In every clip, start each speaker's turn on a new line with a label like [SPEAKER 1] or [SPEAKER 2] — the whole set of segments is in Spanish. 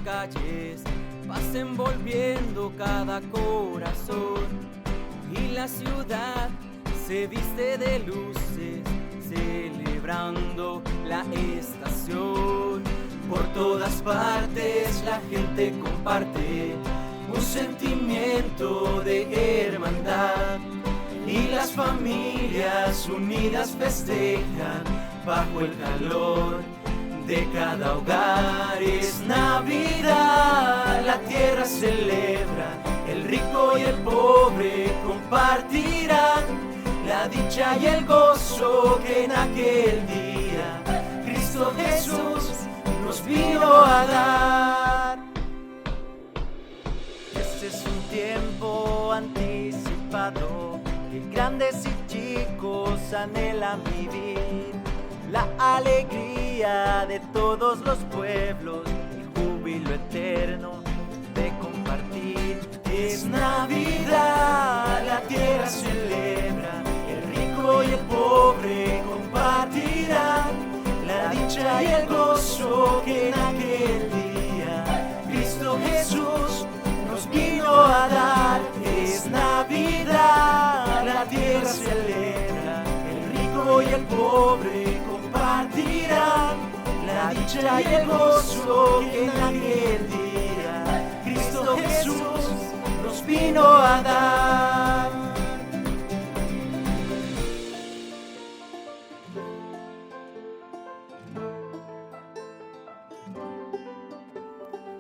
[SPEAKER 1] calles vas envolviendo cada corazón y la ciudad se viste de luces celebrando la estación. Por todas partes la gente comparte un sentimiento de hermandad y las familias unidas festejan bajo el calor de cada hogar. Es Navidad, la tierra celebra, el rico y el pobre compartirán la dicha y el gozo que en aquel día Cristo Jesús nos vino a dar. Este es un tiempo anticipado que grandes y chicos anhelan vivir, la alegría de todos los pueblos, el júbilo eterno de compartir. Es Navidad, la tierra celebra, el rico y el pobre compartirán la dicha y el gozo que en aquel día Cristo Jesús nos vino a dar. Es Navidad, la tierra celebra, el rico y el pobre compartirán la dicha y el gozo que en aquel día Cristo Jesús nos vino a dar.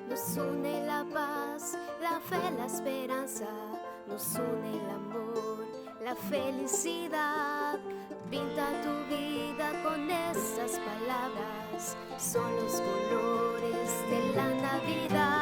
[SPEAKER 2] Nos une la paz, la fe, la esperanza, nos une el amor, la felicidad. Pinta tu vida con esas palabras, son los colores de la Navidad.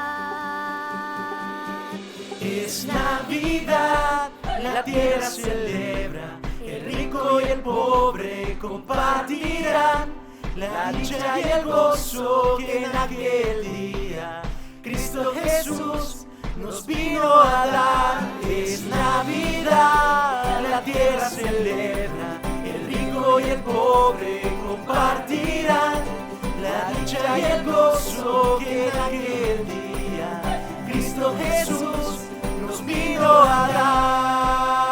[SPEAKER 1] Es Navidad, la tierra celebra, el rico y el pobre compartirán la dicha y el gozo que en aquel día Cristo Jesús nos vino a dar. Es Navidad, la tierra celebra, el rico y el pobre compartirán la dicha y el gozo que en aquel día Cristo Jesús nos vino a dar.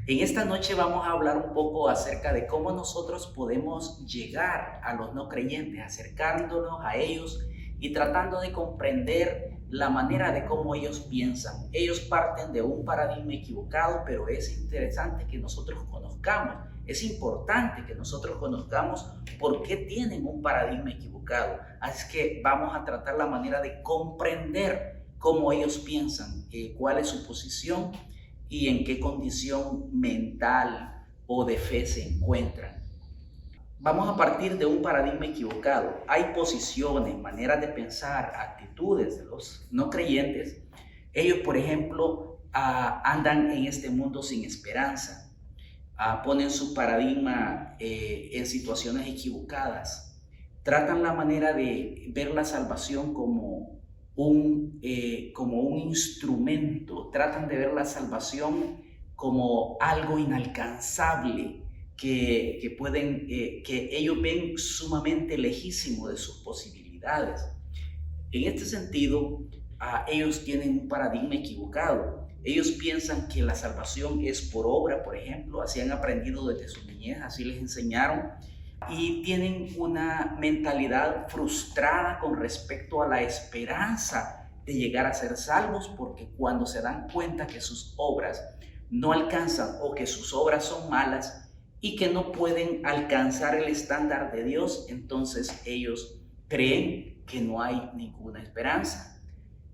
[SPEAKER 3] En esta noche vamos a hablar un poco acerca de cómo nosotros podemos llegar a los no creyentes, acercándonos a ellos y tratando de comprender la manera de cómo ellos piensan. Ellos parten de un paradigma equivocado, pero es interesante que nosotros conozcamos, es importante que nosotros conozcamos por qué tienen un paradigma equivocado. Así que vamos a tratar la manera de comprender cómo ellos piensan, cuál es su posición y en qué condición mental o de fe se encuentran. Vamos a partir de un paradigma equivocado. Hay posiciones, maneras de pensar, actitudes de los no creyentes. Ellos, por ejemplo, andan en este mundo sin esperanza, ponen su paradigma en situaciones equivocadas, tratan la manera de ver la salvación como un instrumento, tratan de ver la salvación como algo inalcanzable que ellos ven sumamente lejísimo de sus posibilidades. En este sentido, ellos tienen un paradigma equivocado. Ellos piensan que la salvación es por obra, por ejemplo, así han aprendido desde su niñez, así les enseñaron, y tienen una mentalidad frustrada con respecto a la esperanza de llegar a ser salvos, porque cuando se dan cuenta que sus obras no alcanzan o que sus obras son malas y que no pueden alcanzar el estándar de Dios, entonces ellos creen que no hay ninguna esperanza.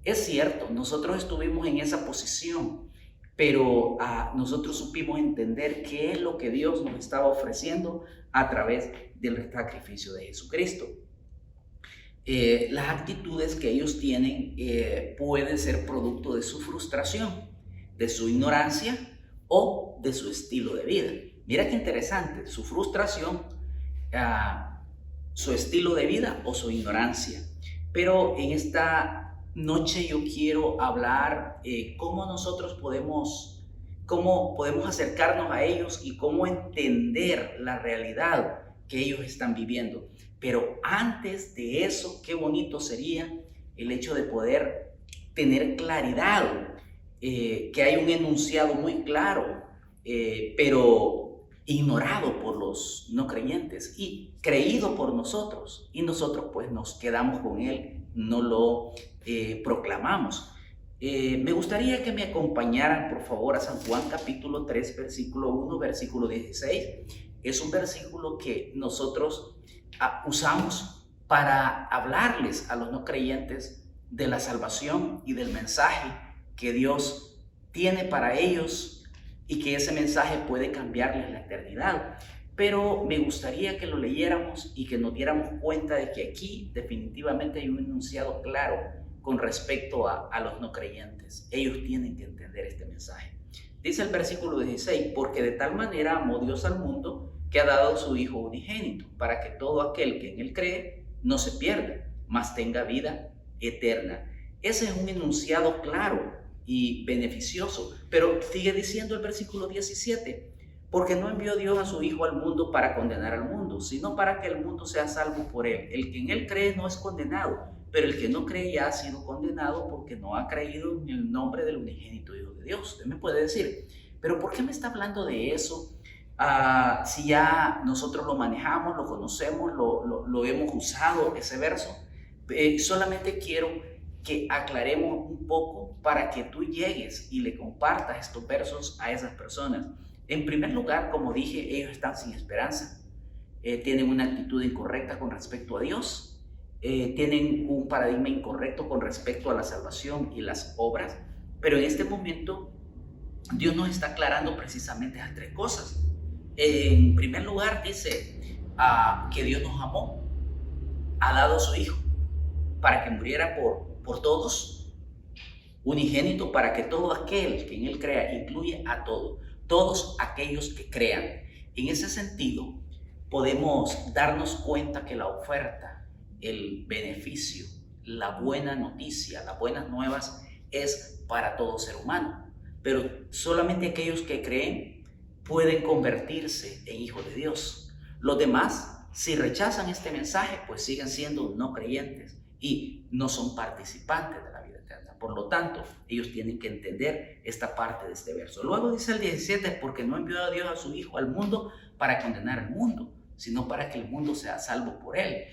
[SPEAKER 3] Es cierto, nosotros estuvimos en esa posición, pero nosotros supimos entender qué es lo que Dios nos estaba ofreciendo a través del sacrificio de Jesucristo. Las actitudes que ellos tienen pueden ser producto de su frustración, de su ignorancia o de su estilo de vida. Mira qué interesante, su frustración, su estilo de vida o su ignorancia. Pero en esta noche yo quiero hablar cómo podemos acercarnos a ellos y cómo entender la realidad que ellos están viviendo. Pero antes de eso, qué bonito sería el hecho de poder tener claridad, que hay un enunciado muy claro, pero ignorado por los no creyentes y creído por nosotros. Y nosotros pues nos quedamos con él, no lo proclamamos. Me gustaría que me acompañaran por favor a San Juan capítulo 3, versículo 1, versículo 16. Es un versículo que nosotros usamos para hablarles a los no creyentes de la salvación y del mensaje que Dios tiene para ellos y que ese mensaje puede cambiarles la eternidad. Pero me gustaría que lo leyéramos y que nos diéramos cuenta de que aquí definitivamente hay un enunciado claro con respecto a los no creyentes. Ellos tienen que entender este mensaje. Dice el versículo 16, porque de tal manera amó Dios al mundo que ha dado a su Hijo unigénito, para que todo aquel que en él cree no se pierda, mas tenga vida eterna. Ese es un enunciado claro y beneficioso, pero sigue diciendo el versículo 17, porque no envió Dios a su Hijo al mundo para condenar al mundo, sino para que el mundo sea salvo por él. El que en él cree no es condenado, pero el que no cree ya ha sido condenado porque no ha creído en el nombre del unigénito Hijo de Dios. Usted me puede decir, pero ¿por qué me está hablando de eso? Si ya nosotros lo manejamos, lo conocemos, lo hemos usado ese verso. Solamente quiero que aclaremos un poco para que tú llegues y le compartas estos versos a esas personas. En primer lugar, como dije, ellos están sin esperanza, tienen una actitud incorrecta con respecto a Dios, tienen un paradigma incorrecto con respecto a la salvación y las obras, pero en este momento Dios nos está aclarando precisamente esas tres cosas. En primer lugar dice que Dios nos amó, ha dado a su Hijo para que muriera por todos, unigénito para que todo aquel que en él crea, incluye a todos aquellos que crean. En ese sentido podemos darnos cuenta que la oferta, el beneficio, la buena noticia, las buenas nuevas es para todo ser humano, pero solamente aquellos que creen pueden convertirse en hijos de Dios. Los demás, si rechazan este mensaje, pues siguen siendo no creyentes y no son participantes de la vida eterna. Por lo tanto, ellos tienen que entender esta parte de este verso. Luego dice el 17, porque no envió a Dios a su Hijo al mundo para condenar al mundo, sino para que el mundo sea salvo por él.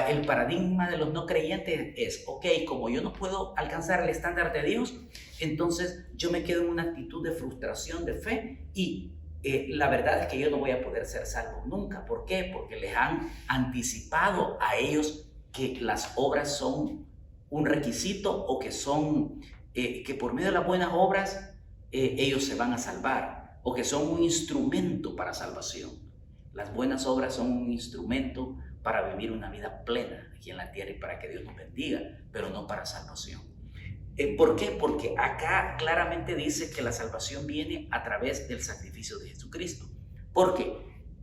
[SPEAKER 3] El paradigma de los no creyentes es, ok, como yo no puedo alcanzar el estándar de Dios, entonces yo me quedo en una actitud de frustración de fe y la verdad es que yo no voy a poder ser salvo nunca. ¿Por qué? Porque les han anticipado a ellos que las obras son un requisito o que son que por medio de las buenas obras ellos se van a salvar o que son un instrumento para salvación. Las buenas obras son un instrumento para vivir una vida plena aquí en la tierra y para que Dios nos bendiga, pero no para salvación. ¿Por qué? Porque acá claramente dice que la salvación viene a través del sacrificio de Jesucristo. ¿Por qué?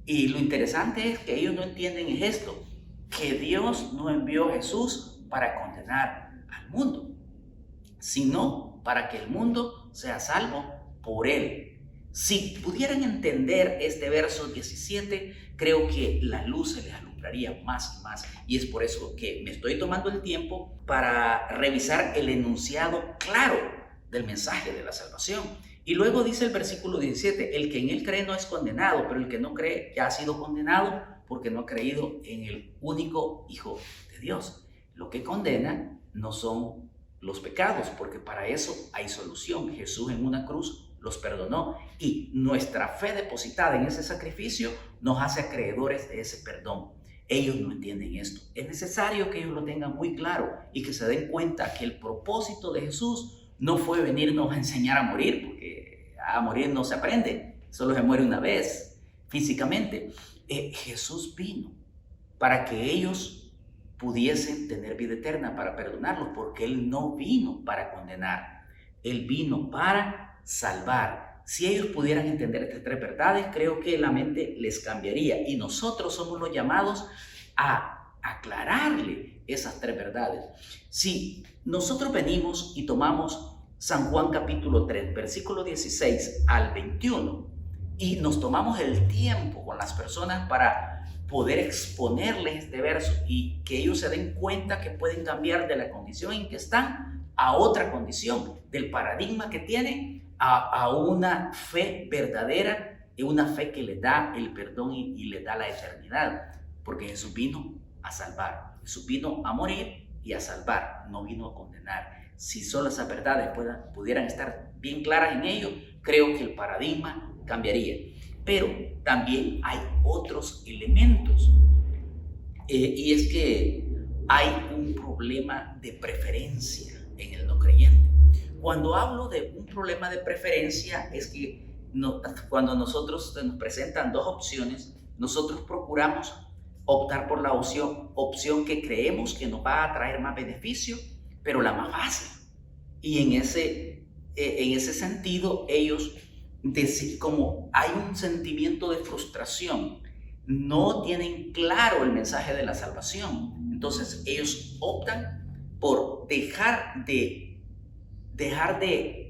[SPEAKER 3] Y lo interesante es que ellos no entienden es esto, que Dios no envió a Jesús para condenar al mundo, sino para que el mundo sea salvo por él. Si pudieran entender este verso 17, creo que la luz se les alumbraría más y más. Y es por eso que me estoy tomando el tiempo para revisar el enunciado claro del mensaje de la salvación. Y luego dice el versículo 17, el que en él cree no es condenado, pero el que no cree ya ha sido condenado porque no ha creído en el único Hijo de Dios. Lo que condena no son los pecados, porque para eso hay solución. Jesús en una cruz los perdonó y nuestra fe depositada en ese sacrificio nos hace acreedores de ese perdón. Ellos no entienden esto. Es necesario que ellos lo tengan muy claro y que se den cuenta que el propósito de Jesús no fue venirnos a enseñar a morir, porque a morir no se aprende, solo se muere una vez físicamente. Jesús vino para que ellos pudiesen tener vida eterna, para perdonarlos, porque Él no vino para condenar, Él vino para salvar. Si ellos pudieran entender estas tres verdades, creo que la mente les cambiaría, y nosotros somos los llamados a aclararle esas tres verdades. Si nosotros venimos y tomamos San Juan capítulo 3, versículo 16 al 21, y nos tomamos el tiempo con las personas para poder exponerles este verso y que ellos se den cuenta que pueden cambiar de la condición en que están a otra condición, del paradigma que tienen a una fe verdadera, y una fe que les da el perdón y les da la eternidad, porque Jesús vino a salvar, Jesús vino a morir y a salvar, no vino a condenar. Si solo esas verdades pudieran estar bien claras en ello, creo que el paradigma cambiaría. Pero también hay otros elementos, y es que hay un problema de preferencia en el no creyente. Cuando hablo de un problema de preferencia, es que cuando nosotros nos presentan dos opciones, nosotros procuramos optar por la opción que creemos que nos va a traer más beneficio, pero la más fácil. Y en ese sentido, ellos, como hay un sentimiento de frustración, no tienen claro el mensaje de la salvación, entonces ellos optan por dejar de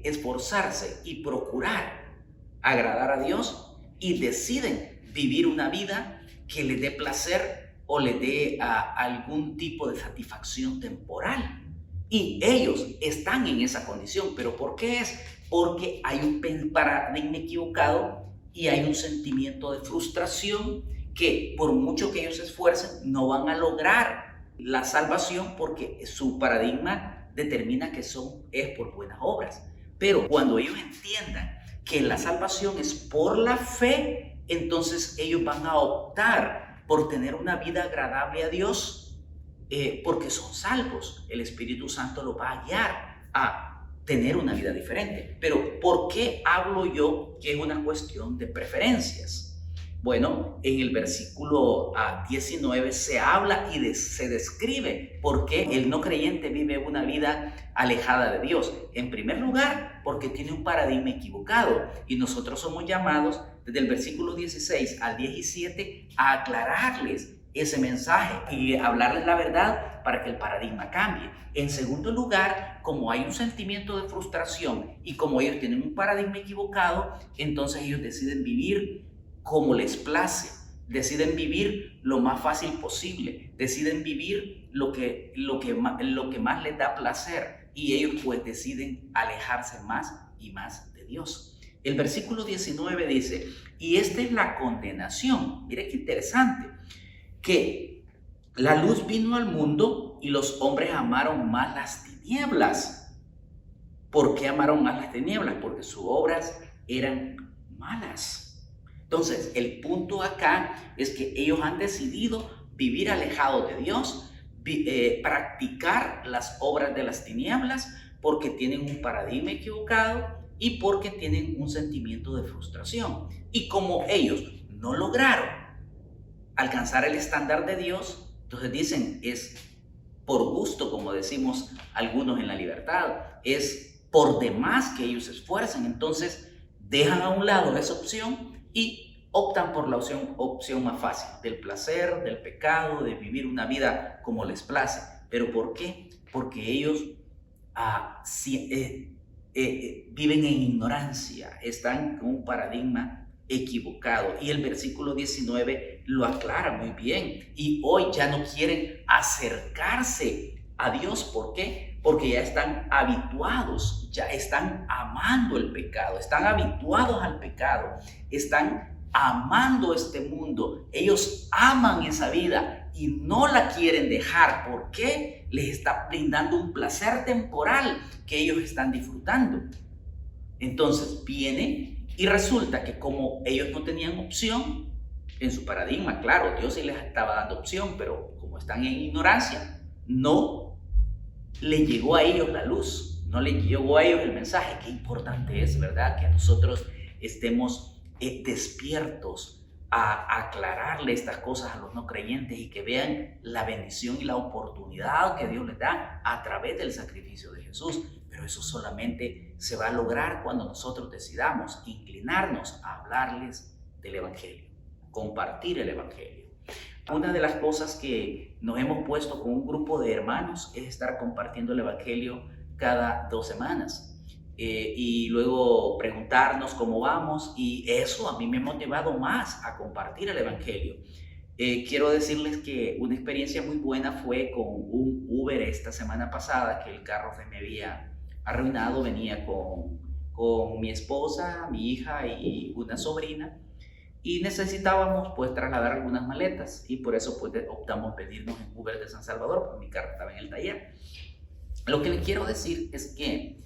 [SPEAKER 3] esforzarse y procurar agradar a Dios, y deciden vivir una vida que les dé placer o les dé algún tipo de satisfacción temporal. Y ellos están en esa condición. ¿Pero por qué es? Porque hay un paradigma equivocado y hay un sentimiento de frustración que, por mucho que ellos se esfuercen, no van a lograr la salvación, porque su paradigma determina que es por buenas obras. Pero cuando ellos entiendan que la salvación es por la fe, entonces ellos van a optar por tener una vida agradable a Dios, porque son salvos. El Espíritu Santo los va a guiar a tener una vida diferente. Pero ¿por qué hablo yo que es una cuestión de preferencias? Bueno, en el versículo 19 se habla y se describe por qué el no creyente vive una vida alejada de Dios. En primer lugar, porque tiene un paradigma equivocado, y nosotros somos llamados desde el versículo 16 al 17 a aclararles ese mensaje y hablarles la verdad para que el paradigma cambie. En segundo lugar, como hay un sentimiento de frustración y como ellos tienen un paradigma equivocado, entonces ellos deciden vivir como les place, deciden vivir lo más fácil posible, deciden vivir lo que más les da placer, y ellos pues deciden alejarse más y más de Dios. El versículo 19 dice: y esta es la condenación. Mire qué interesante, que la luz vino al mundo y los hombres amaron más las tinieblas. ¿Por qué amaron más las tinieblas? Porque sus obras eran malas. Entonces, el punto acá es que ellos han decidido vivir alejados de Dios, practicar las obras de las tinieblas, porque tienen un paradigma equivocado y porque tienen un sentimiento de frustración. Y como ellos no lograron alcanzar el estándar de Dios, entonces dicen, es por gusto, como decimos algunos en La Libertad, es por demás que ellos se esfuercen. Entonces dejan a un lado esa opción y optan por la opción más fácil, del placer, del pecado, de vivir una vida como les place. ¿Pero por qué? Porque ellos viven en ignorancia, están con un paradigma equivocado. Y el versículo 19 lo aclara muy bien. Y hoy ya no quieren acercarse a Dios. ¿Por qué? Porque ya están habituados, ya están amando el pecado, están habituados al pecado, están amando este mundo. Ellos aman esa vida y no la quieren dejar. ¿Por qué? Les está brindando un placer temporal que ellos están disfrutando. Entonces viene y resulta que como ellos no tenían opción en su paradigma, claro, Dios sí les estaba dando opción, pero como están en ignorancia, no le llegó a ellos la luz, no les llegó a ellos el mensaje. Qué importante es, ¿verdad? Que nosotros estemos despiertos a aclararle estas cosas a los no creyentes y que vean la bendición y la oportunidad que Dios les da a través del sacrificio de Jesús. Pero eso solamente se va a lograr cuando nosotros decidamos inclinarnos a hablarles del Evangelio, compartir el Evangelio. Una de las cosas que nos hemos puesto con un grupo de hermanos es estar compartiendo el Evangelio cada 2 semanas. Y luego preguntarnos cómo vamos, y eso a mí me ha motivado más a compartir el Evangelio. Quiero decirles que una experiencia muy buena fue con un Uber esta semana pasada, que el carro se me había arruinado. Venía con mi esposa, mi hija y una sobrina, y necesitábamos pues trasladar algunas maletas, y por eso pues optamos pedirnos en Uber de San Salvador, porque mi carro estaba en el taller. Lo que les quiero decir es que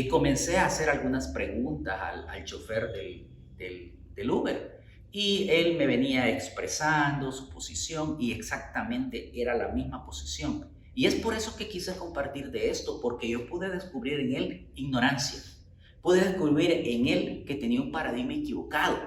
[SPEAKER 3] comencé a hacer algunas preguntas al chofer del Uber, y él me venía expresando su posición, y exactamente era la misma posición. Y es por eso que quise compartir de esto, porque yo pude descubrir en él ignorancia, pude descubrir en él que tenía un paradigma equivocado,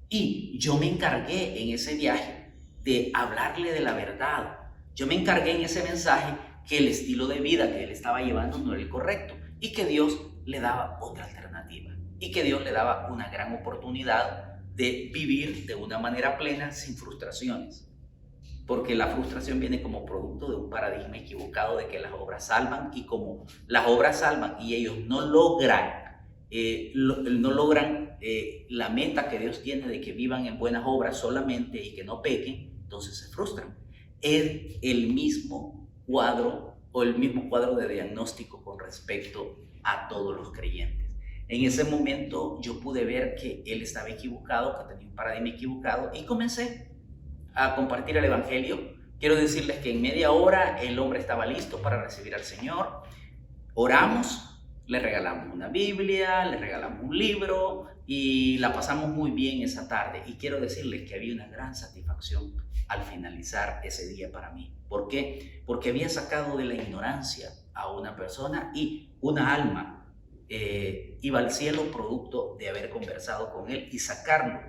[SPEAKER 3] y yo me encargué en ese viaje de hablarle de la verdad. Yo me encargué en ese mensaje que el estilo de vida que él estaba llevando no era el correcto, y que Dios le daba otra alternativa, y que Dios le daba una gran oportunidad de vivir de una manera plena sin frustraciones, porque la frustración viene como producto de un paradigma equivocado de que las obras salvan, y como las obras salvan y ellos no logran la meta que Dios tiene de que vivan en buenas obras solamente y que no pequen, entonces se frustran. Es el mismo cuadro de diagnóstico con respecto a todos los creyentes. En ese momento yo pude ver que él estaba equivocado, que tenía un paradigma equivocado, y comencé a compartir el Evangelio. Quiero decirles que en media hora el hombre estaba listo para recibir al Señor. Oramos, le regalamos una Biblia, le regalamos un libro, y la pasamos muy bien esa tarde. Y quiero decirles que había una gran satisfacción al finalizar ese día para mí. ¿Por qué? Porque había sacado de la ignorancia a una persona, y una alma iba al cielo producto de haber conversado con él y sacarlo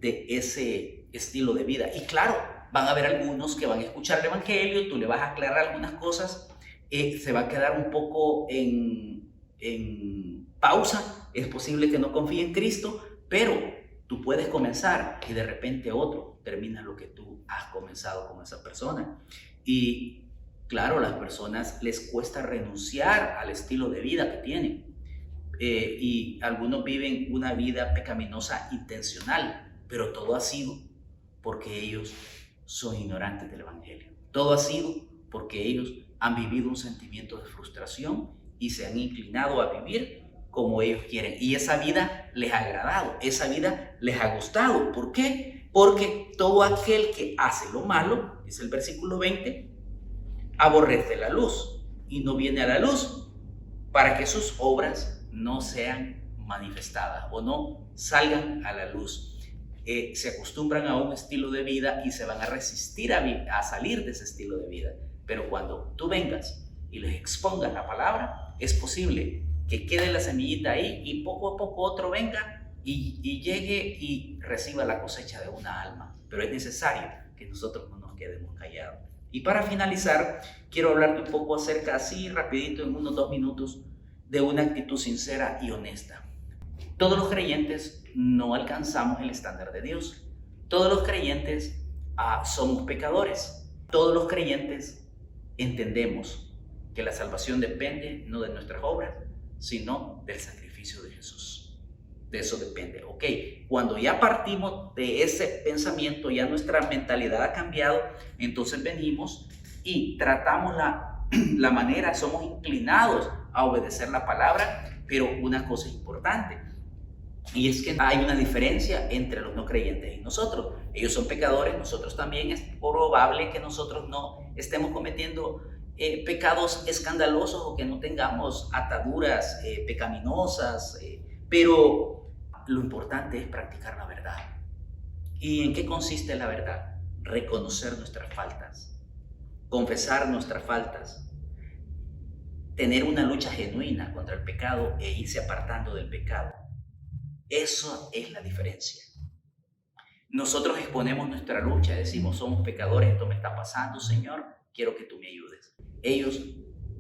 [SPEAKER 3] de ese estilo de vida. Y claro, van a haber algunos que van a escuchar el Evangelio, tú le vas a aclarar algunas cosas, se va a quedar un poco en pausa, es posible que no confíe en Cristo, pero tú puedes comenzar y de repente otro termina lo que tú has comenzado con esa persona. Y claro, a las personas les cuesta renunciar al estilo de vida que tienen, y algunos viven una vida pecaminosa intencional, pero todo ha sido porque ellos son ignorantes del Evangelio. Todo ha sido porque ellos han vivido un sentimiento de frustración y se han inclinado a vivir como ellos quieren, y esa vida les ha agradado, esa vida les ha gustado. ¿Por qué? Porque todo aquel que hace lo malo, dice el versículo 20, aborrece la luz y no viene a la luz para que sus obras no sean manifestadas o no salgan a la luz. Se acostumbran a un estilo de vida y se van a resistir a salir de ese estilo de vida. Pero cuando tú vengas y les expongas la palabra, es posible que quede la semillita ahí y poco a poco otro venga y llegue y reciba la cosecha de una alma. Pero es necesario que nosotros no nos quedemos callados. Y para finalizar, quiero hablarte un poco acerca, así rapidito, en unos 2 minutos, de una actitud sincera y honesta. Todos los creyentes no alcanzamos el estándar de Dios. Todos los creyentes somos pecadores. Todos los creyentes entendemos que la salvación depende no de nuestras obras, sino del sacrificio de Jesús. De eso depende. Ok, cuando ya partimos de ese pensamiento, ya nuestra mentalidad ha cambiado, entonces venimos y tratamos la manera, somos inclinados a obedecer la palabra, pero una cosa importante, y es que hay una diferencia entre los no creyentes y nosotros. Ellos son pecadores, nosotros también. Es probable que nosotros no estemos cometiendo pecados escandalosos o que no tengamos ataduras pecaminosas, pero lo importante es practicar la verdad. ¿Y en qué consiste la verdad? Reconocer nuestras faltas, confesar nuestras faltas, tener una lucha genuina contra el pecado e irse apartando del pecado. Eso es la diferencia. Nosotros exponemos nuestra lucha, decimos, somos pecadores, esto me está pasando, Señor, quiero que tú me ayudes. Ellos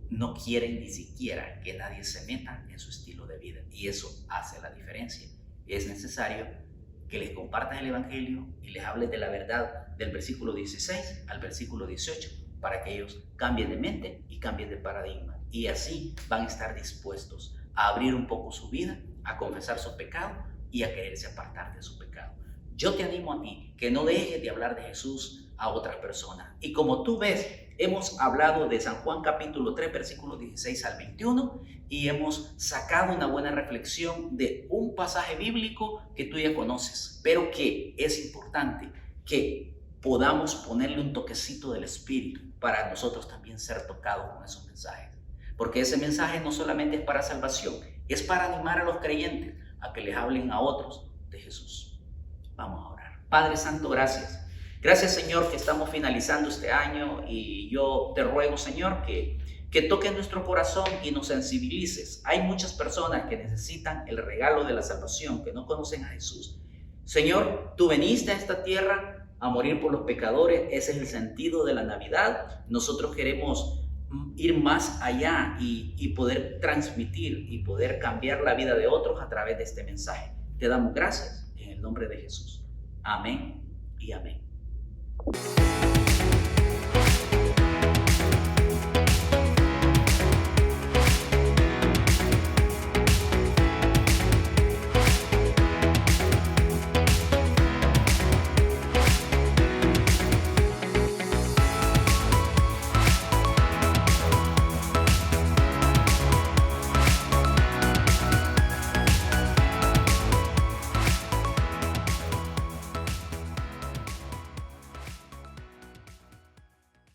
[SPEAKER 3] no quieren ni siquiera que nadie se meta en su estilo de vida, y eso hace la diferencia. Es necesario que les compartas el Evangelio y les hables de la verdad del versículo 16 al versículo 18, para que ellos cambien de mente y cambien de paradigma, y así van a estar dispuestos a abrir un poco su vida, a confesar su pecado y a quererse apartar de su pecado. Yo te animo a ti que no dejes de hablar de Jesús a otras personas. Y como tú ves, hemos hablado de San Juan capítulo 3, versículos 16 al 21, y hemos sacado una buena reflexión de un pasaje bíblico que tú ya conoces, pero que es importante que podamos ponerle un toquecito del Espíritu para nosotros también ser tocados con esos mensajes. Porque ese mensaje no solamente es para salvación, es para animar a los creyentes a que les hablen a otros de Jesús. Vamos a orar. Padre Santo, gracias. Gracias, Señor, que estamos finalizando este año, y yo te ruego, Señor, que toques nuestro corazón y nos sensibilices. Hay muchas personas que necesitan el regalo de la salvación, que no conocen a Jesús. Señor, tú veniste a esta tierra a morir por los pecadores. Ese es el sentido de la Navidad. Nosotros queremos ir más allá y poder transmitir y poder cambiar la vida de otros a través de este mensaje. Te damos gracias en el nombre de Jesús. Amén y amén.